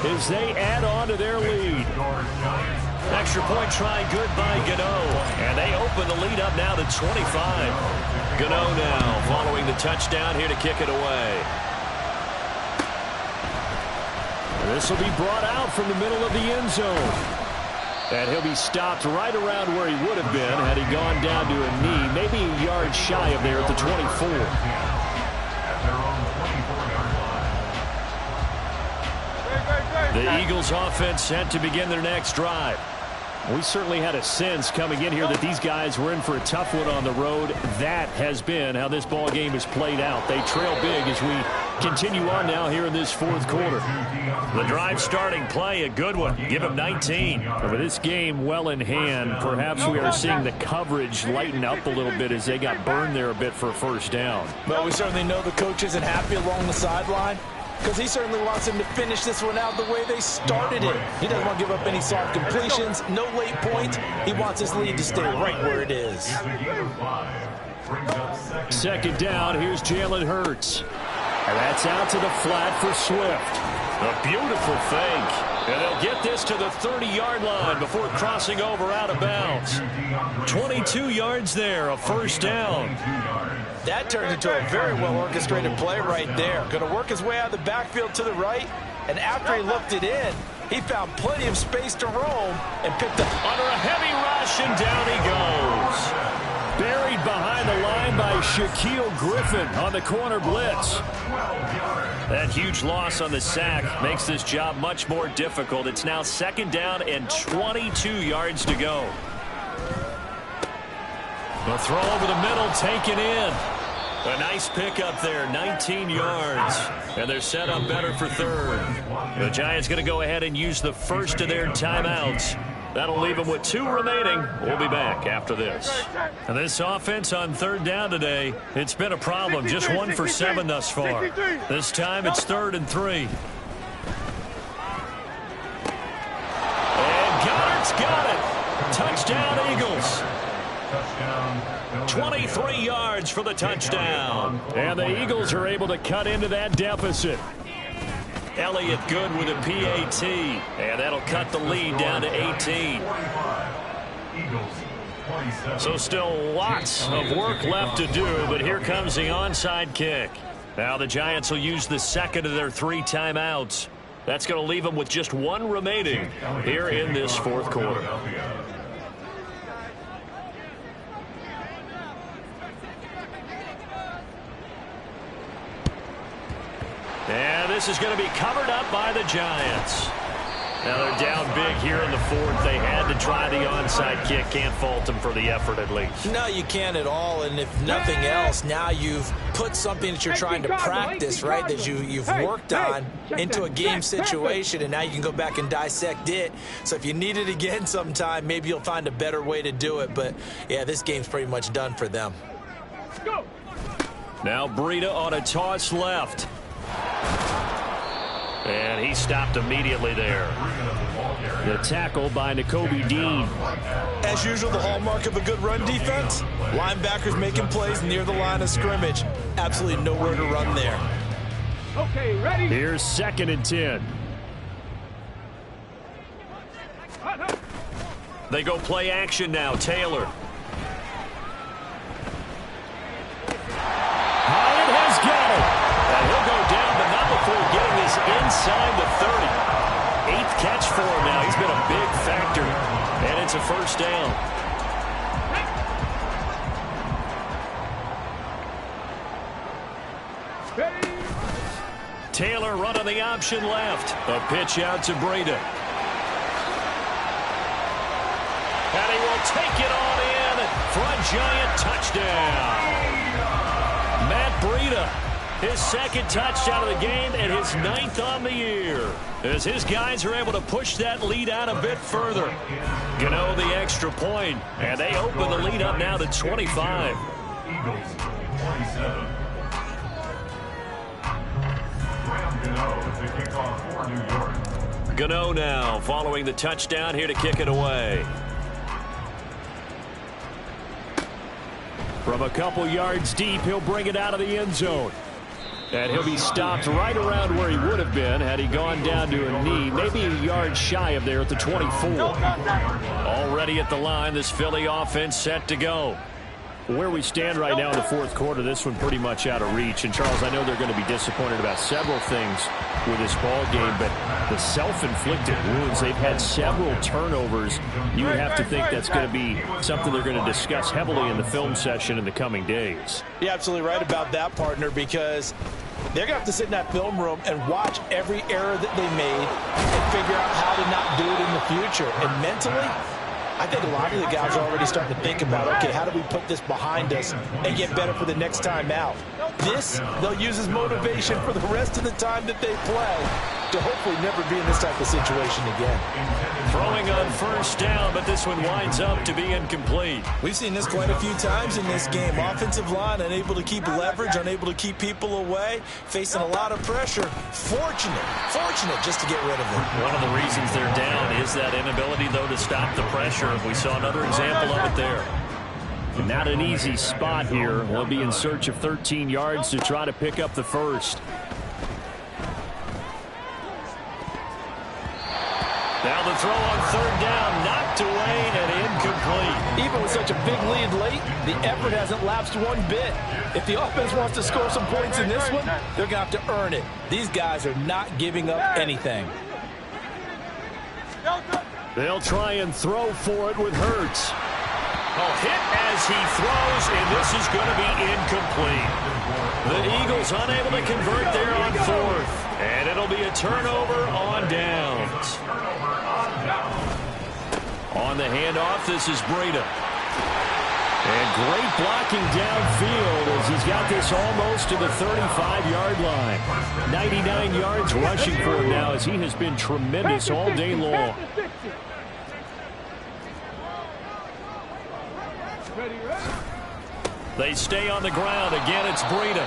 as they add on to their lead. Extra point try good by Gano. And they open the lead up now to 25. Gano now following the touchdown here to kick it away. This will be brought out from the middle of the end zone. And he'll be stopped right around where he would have been had he gone down to a knee, maybe a yard shy of there at the 24. The Eagles offense set to begin their next drive. We certainly had a sense coming in here that these guys were in for a tough one on the road. That has been how this ball game has played out. They trail big as we continue on now here in this fourth quarter. The drive starting play, a good one. Give them 19. And with this game well in hand, perhaps we are seeing the coverage lighten up a little bit as they got burned there a bit for a first down. Well, we certainly know the coach isn't happy along the sideline, because he certainly wants them to finish this one out the way they started it. He doesn't want to give up any soft completions, no late points. He wants his lead to stay right where it is. Second down, here's Jalen Hurts. And that's out to the flat for Swift. A beautiful fake. And they'll get this to the 30-yard line before crossing over out of bounds. 22 yards there, a first down. That turned into a very well-orchestrated play right there. Going to work his way out of the backfield to the right, and after he looked it in, he found plenty of space to roam and picked up under a heavy rush, and down he goes. Buried behind the line by Shaquille Griffin on the corner blitz. That huge loss on the sack makes this job much more difficult. It's now second down and 22 yards to go. The throw over the middle, taken in. A nice pickup there, 19 yards. And they're set up better for third. The Giants going to go ahead and use the first of their timeouts. That'll leave them with 2 remaining. We'll be back after this. And this offense on third down today, it's been a problem. Just 1 for 7 thus far. This time it's 3rd and 3. And Goddard's got it. Touchdown, Eagles. 23 yards for the touchdown. And the Eagles are able to cut into that deficit. Elliott good with a PAT. And that'll cut the lead down to 18. So still lots of work left to do, but here comes the onside kick. Now the Giants will use the second of their 3 timeouts. That's going to leave them with just 1 remaining here in this fourth quarter. And this is going to be covered up by the Giants. Now they're down big here in the fourth. They had to try the onside kick. Can't fault them for the effort at least. No, you can't at all. And if nothing else, now you've put something that you're trying to practice, right, that you've worked on into a game situation, and now you can go back and dissect it. So if you need it again sometime, maybe you'll find a better way to do it. But, yeah, this game's pretty much done for them. Now Breida on a toss left. And he stopped immediately there. The tackle by Nakobe Dean. As usual, the hallmark of a good run defense, linebackers making plays near the line of scrimmage. Absolutely nowhere to run there. Okay, ready? Here's 2nd and 10. They go play action now. Taylor. It's a first down. Taylor running the option left. A pitch out to Breida. And he will take it on in for a giant touchdown. Matt Breida, his second touchdown of the game and his 9th on the year, as his guys are able to push that lead out a bit further. Gano the extra point, and they open the lead up now to 25. Eagles, 27. Gano to kick off for New York. Gano now following the touchdown here to kick it away. From a couple yards deep, he'll bring it out of the end zone. And he'll be stopped right around where he would have been had he gone down to a knee, maybe a yard shy of there at the 24. Already at the line, this Philly offense set to go. Where we stand right now in the fourth quarter, this one pretty much out of reach. And, Charles, I know they're going to be disappointed about several things with this ball game, but the self-inflicted wounds, they've had several turnovers. You have to think that's going to be something they're going to discuss heavily in the film session in the coming days. You're absolutely right about that, partner, because they're going to have to sit in that film room and watch every error that they made and figure out how to not do it in the future. And mentally, I think a lot of the guys are already starting to think about, okay, how do we put this behind us and get better for the next time out? This, they'll use as motivation for the rest of the time that they play to hopefully never be in this type of situation again. Throwing on first down, but this one winds up to be incomplete. We've seen this quite a few times in this game. Offensive line unable to keep leverage, unable to keep people away, facing a lot of pressure. Fortunate just to get rid of it. One of the reasons they're down is that inability, though, to stop the pressure. We saw another example of it there. And not an easy spot here. We'll be in search of 13 yards to try to pick up the first. Now the throw on third down, knocked away and incomplete. Even with such a big lead late, the effort hasn't lapsed one bit. If the offense wants to score some points in this one, they're going to have to earn it. These guys are not giving up anything. They'll try and throw for it with Hurts. A hit as he throws, and this is going to be incomplete. The Eagles unable to convert there on fourth, and it'll be a turnover on downs. On the handoff, this is Breida. And great blocking downfield as he's got this almost to the 35-yard line. 99 yards rushing for him now as he has been tremendous all day long. They stay on the ground. Again, it's Breida.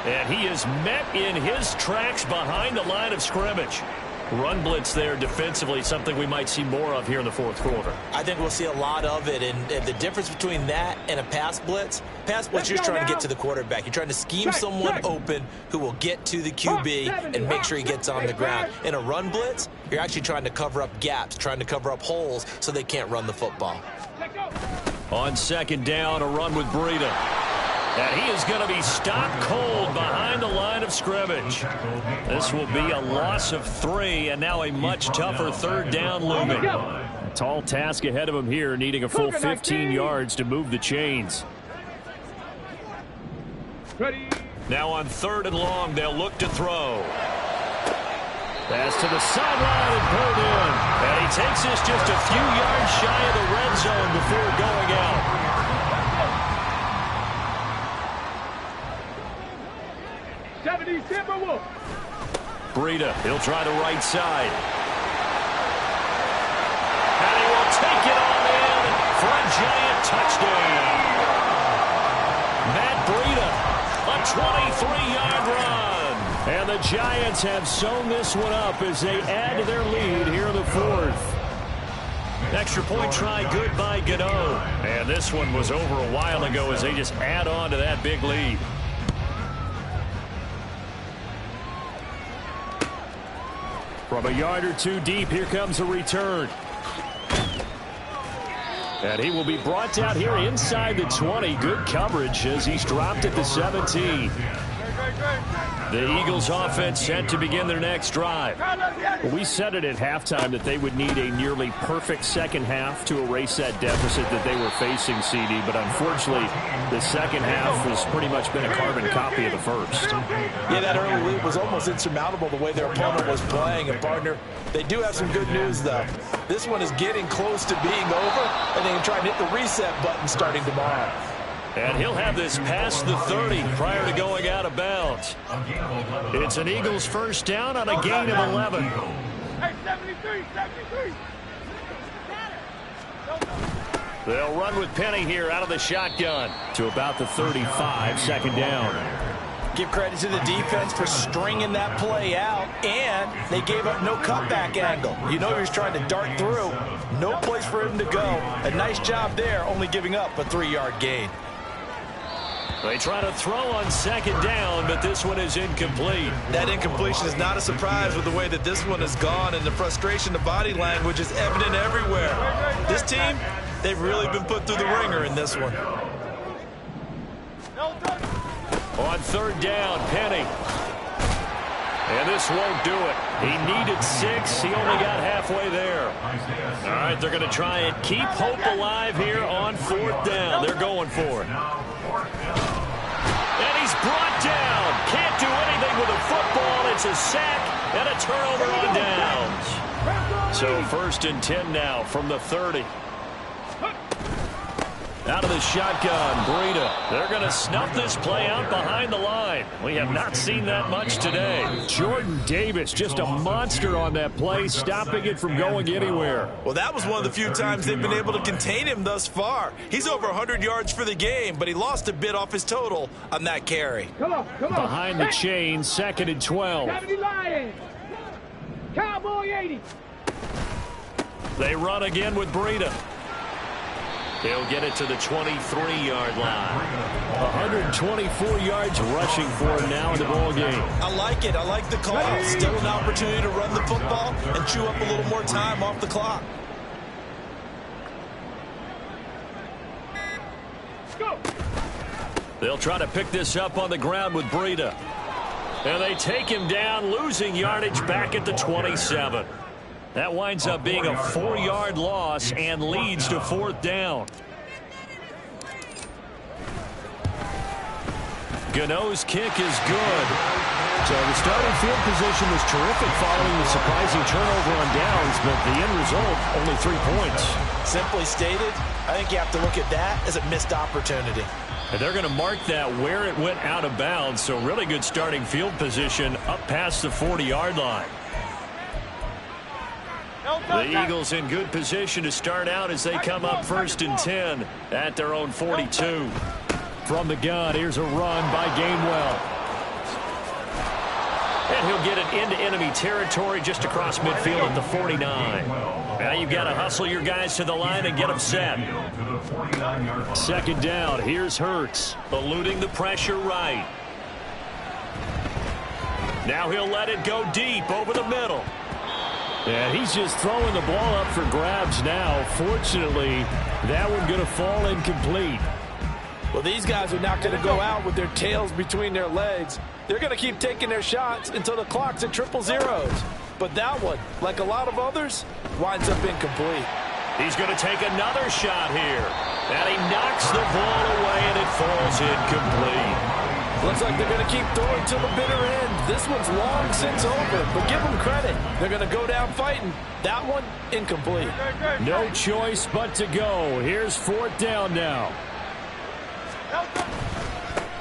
And he is met in his tracks behind the line of scrimmage. Run blitz there defensively, something we might see more of here in the fourth quarter. I think we'll see a lot of it, and the difference between that and a pass blitz, you're just trying to get to the quarterback. You're trying to scheme someone open who will get to the QB and make sure he gets on the ground. In a run blitz, you're actually trying to cover up gaps, trying to cover up holes so they can't run the football. On second down, a run with Breida. And he is going to be stopped cold behind the line of scrimmage. This will be a loss of 3, and now a much tougher third down looming. A tall task ahead of him here, needing a full 15 yards to move the chains. Now on third and long, they'll look to throw. Pass to the sideline and pulled in. And he takes this just a few yards shy of the red zone before going out. Breida, he'll try the right side. And he will take it on in for a giant touchdown. Matt Breida, a 23-yard run. And the Giants have sewn this one up as they add to their lead here in the fourth. Extra point try good by Gano. And this one was over a while ago as they just add on to that big lead. From a yard or two deep, here comes a return. And he will be brought down here inside the 20. Good coverage as he's dropped at the 17. The Eagles offense set to begin their next drive. We said it at halftime that they would need a nearly perfect second half to erase that deficit that they were facing, CD, but unfortunately the second half has pretty much been a carbon copy of the first. Yeah, that early lead was almost insurmountable the way their opponent was playing. And partner, they do have some good news though. This one is getting close to being over, and they can try and hit the reset button starting tomorrow. And he'll have this past the 30 prior to going out of bounds. It's an Eagles first down on a gain of 11. Hey, 73, 73. They'll run with Penny here out of the shotgun to about the 35, second down. Give credit to the defense for stringing that play out, and they gave up no cutback angle. You know he was trying to dart through. No place for him to go. A nice job there, only giving up a 3-yard gain. They try to throw on second down, but this one is incomplete. That incompletion is not a surprise with the way that this one has gone, and the frustration, the body language is evident everywhere. This team, they've really been put through the ringer in this one. On third down, Penny. And this won't do it. He needed 6. He only got halfway there. All right, they're going to try and keep hope alive here on fourth down. They're going for it. And he's brought down. Can't do anything with the football. It's a sack and a turnover on downs. So first and 10 now from the 30. Out of the shotgun, Breida. They're going to snuff this play out behind the line. We have not seen that much today. Jordan Davis, just a monster on that play, stopping it from going anywhere. Well, that was one of the few times they've been able to contain him thus far. He's over 100 yards for the game, but he lost a bit off his total on that carry. Come on. Behind the chain, second and 12. 70 Lions. Cowboy 80. They run again with Breida. He'll get it to the 23-yard line. 124 yards rushing for him now in the ball game. I like it. I like the call. Still an opportunity to run the football and chew up a little more time off the clock. Go. They'll try to pick this up on the ground with Breida. And they take him down, losing yardage back at the 27. That winds up being a 4-yard loss and leads to fourth down. Gano's kick is good. So the starting field position was terrific following the surprising turnover on downs, but the end result, only 3 points. Simply stated, I think you have to look at that as a missed opportunity. And they're going to mark that where it went out of bounds, so really good starting field position up past the 40-yard line. The Eagles in good position to start out as they come up first and 10 at their own 42. From the gun, here's a run by Gainwell. And he'll get it into enemy territory just across midfield at the 49. Now you've got to hustle your guys to the line and get them set. Second down, here's Hurts, eluding the pressure right. Now he'll let it go deep over the middle. And he's just throwing the ball up for grabs now. Fortunately, that one going to fall incomplete. Well, these guys are not going to go out with their tails between their legs. They're going to keep taking their shots until the clock's at 000. But that one, like a lot of others, winds up incomplete. He's going to take another shot here. And he knocks the ball away, and it falls incomplete. Looks like they're going to keep throwing till the bitter end. This one's long since over, but give them credit. They're going to go down fighting. That one, incomplete. No choice but to go. Here's fourth down now.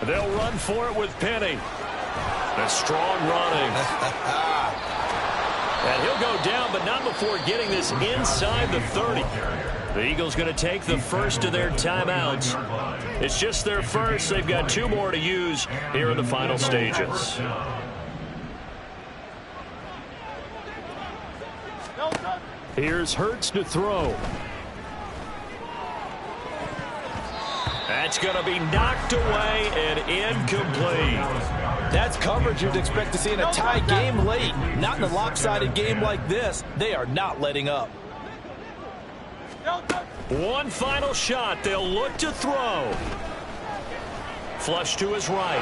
They'll run for it with Penny. A strong running. And he'll go down, but not before getting this inside the 30. The Eagles going to take the first of their timeouts. It's just their first. They've got 2 more to use here in the final stages. Here's Hurts to throw. That's going to be knocked away and incomplete. That's coverage you'd expect to see in a tie game late. Not in a lopsided game like this. They are not letting up. One final shot. They'll look to throw. Flush to his right.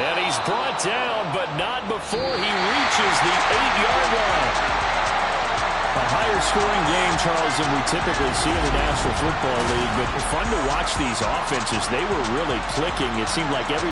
And he's brought down, but not before he reaches the 8-yard line. A higher scoring game, Charles, than we typically see in the National Football League, but fun to watch these offenses. They were really clicking. It seemed like every